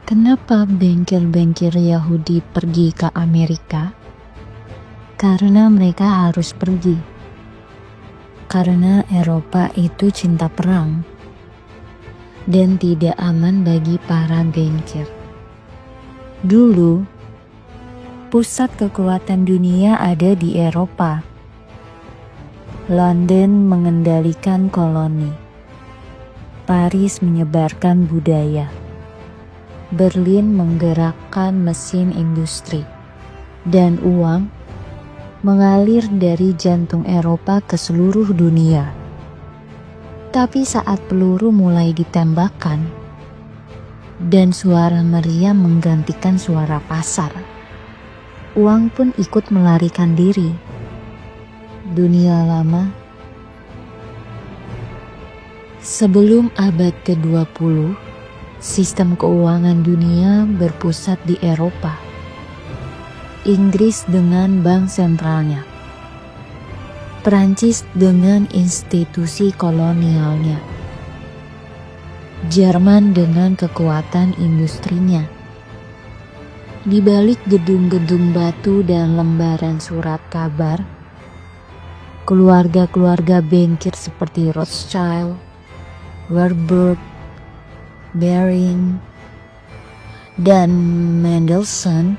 Kenapa bengkel-bengkel Yahudi pergi ke Amerika? Karena mereka harus pergi. Karena Eropa itu cinta perang dan tidak aman bagi para bengkel. Dulu, pusat kekuatan dunia ada di Eropa. London mengendalikan koloni. Paris menyebarkan budaya. Berlin menggerakkan mesin industri, dan uang mengalir dari jantung Eropa ke seluruh dunia. Tapi saat peluru mulai ditembakkan, dan suara meriam menggantikan suara pasar, uang pun ikut melarikan diri. Dunia lama. Sebelum abad ke-20, sistem keuangan dunia berpusat di Eropa. Inggris dengan bank sentralnya. Perancis dengan institusi kolonialnya. Jerman dengan kekuatan industrinya. Di balik gedung-gedung batu dan lembaran surat kabar, keluarga-keluarga bankir seperti Rothschild, Warburg, Baring, dan Mendelssohn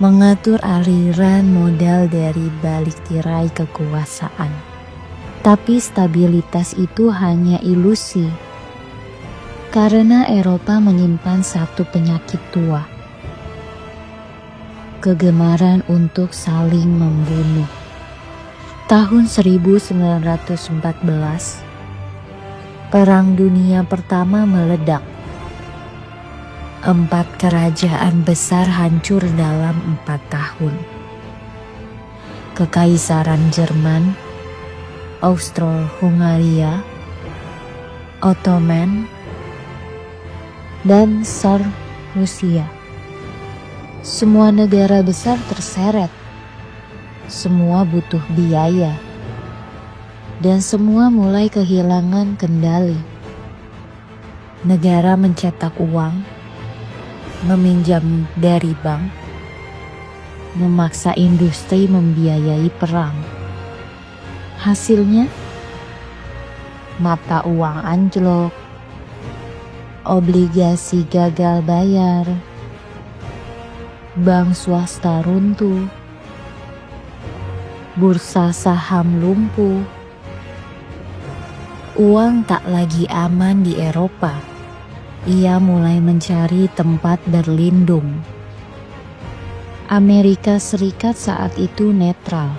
mengatur aliran modal dari balik tirai kekuasaan. Tapi stabilitas itu hanya ilusi, karena Eropa menyimpan satu penyakit tua: kegemaran untuk saling membunuh. Tahun 1914, Perang Dunia Pertama meledak. 4 kerajaan besar hancur dalam 4 tahun. Kekaisaran Jerman, Austro-Hungaria, Ottoman, dan Tsar Rusia. Semua negara besar terseret. Semua butuh biaya. Dan semua mulai kehilangan kendali. Negara mencetak uang, meminjam dari bank, memaksa industri membiayai perang. Hasilnya, mata uang anjlok, obligasi gagal bayar, bank swasta runtuh, bursa saham lumpuh. Uang tak lagi aman di Eropa. Ia mulai mencari tempat berlindung. Amerika Serikat saat itu netral.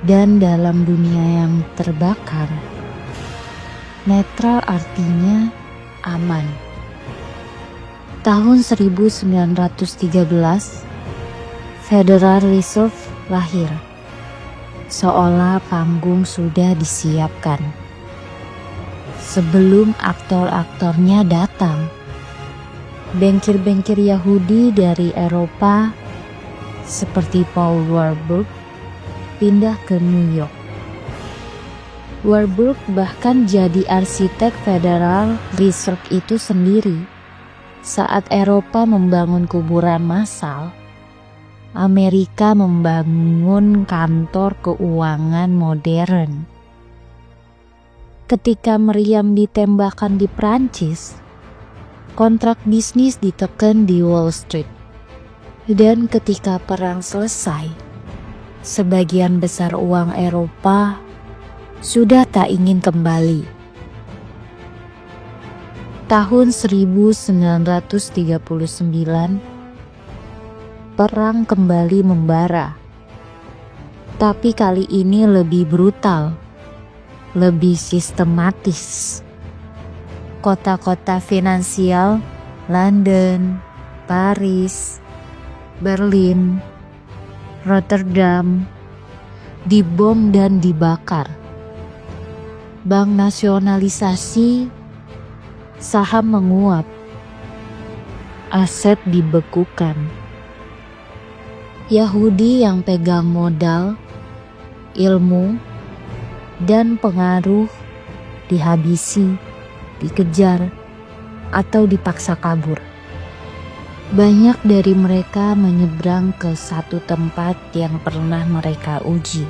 Dan dalam dunia yang terbakar, netral artinya aman. Tahun 1913, Federal Reserve lahir. Seolah panggung sudah disiapkan. Sebelum aktor-aktornya datang, bankir-bankir Yahudi dari Eropa seperti Paul Warburg pindah ke New York. Warburg bahkan jadi arsitek Federal Reserve itu sendiri. Saat Eropa membangun kuburan massal, Amerika membangun kantor keuangan modern. Ketika meriam ditembakkan di Prancis, kontrak bisnis ditekan di Wall Street. Dan ketika perang selesai, sebagian besar uang Eropa sudah tak ingin kembali. Tahun 1939, perang kembali membara, tapi kali ini lebih brutal, lebih sistematis. Kota-kota finansial, London, Paris, Berlin, Rotterdam, dibom dan dibakar. Bank nasionalisasi, saham menguap, aset dibekukan. Yahudi yang pegang modal, ilmu, dan pengaruh dihabisi, dikejar, atau dipaksa kabur. Banyak dari mereka menyeberang ke satu tempat yang pernah mereka uji,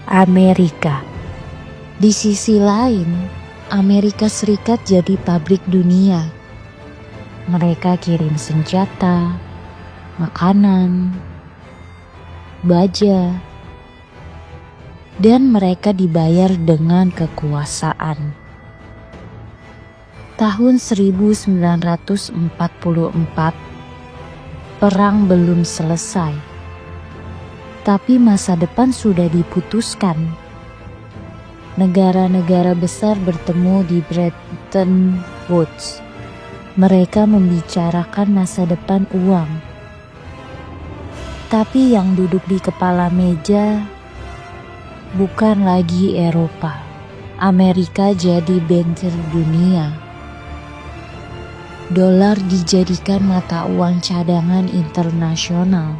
Amerika. Di sisi lain, Amerika Serikat jadi pabrik dunia. Mereka kirim senjata, makanan, baja, dan mereka dibayar dengan kekuasaan. Tahun 1944, perang belum selesai, tapi masa depan sudah diputuskan. Negara-negara besar bertemu di Bretton Woods. Mereka membicarakan masa depan uang. Tapi yang duduk di kepala meja bukan lagi Eropa. Amerika jadi bankir dunia. Dolar dijadikan mata uang cadangan internasional.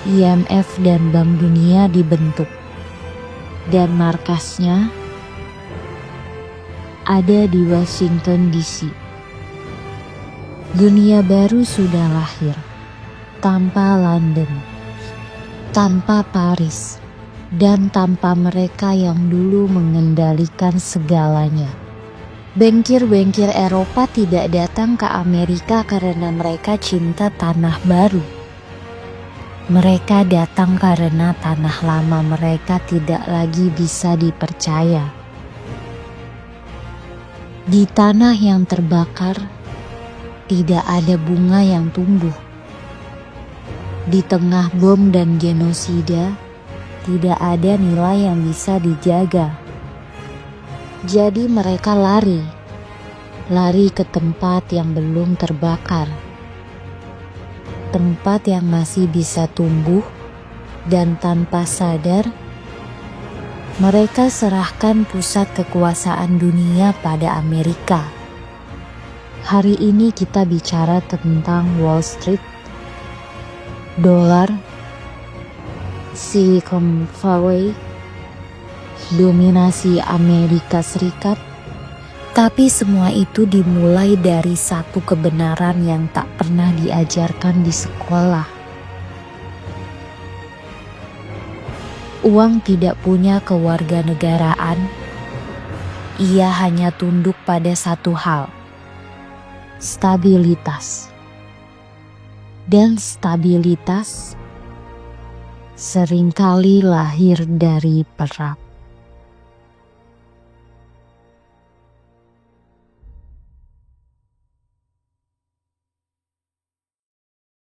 IMF dan Bank Dunia dibentuk. Dan markasnya ada di Washington DC. Dunia baru sudah lahir. Tanpa London, tanpa Paris, dan tanpa mereka yang dulu mengendalikan segalanya. Bankir-bankir Eropa tidak datang ke Amerika karena mereka cinta tanah baru. Mereka datang karena tanah lama mereka tidak lagi bisa dipercaya. Di tanah yang terbakar, tidak ada bunga yang tumbuh. Di tengah bom dan genosida, tidak ada nilai yang bisa dijaga. Jadi mereka lari ke tempat yang belum terbakar, tempat yang masih bisa tumbuh, dan tanpa sadar, mereka serahkan pusat kekuasaan dunia pada Amerika. Hari ini kita bicara tentang Wall Street, dolar, Silicon Valley, dominasi Amerika Serikat, tapi semua itu dimulai dari satu kebenaran yang tak pernah diajarkan di sekolah. Uang tidak punya kewarganegaraan, ia hanya tunduk pada satu hal, stabilitas. Dan stabilitas seringkali lahir dari perang.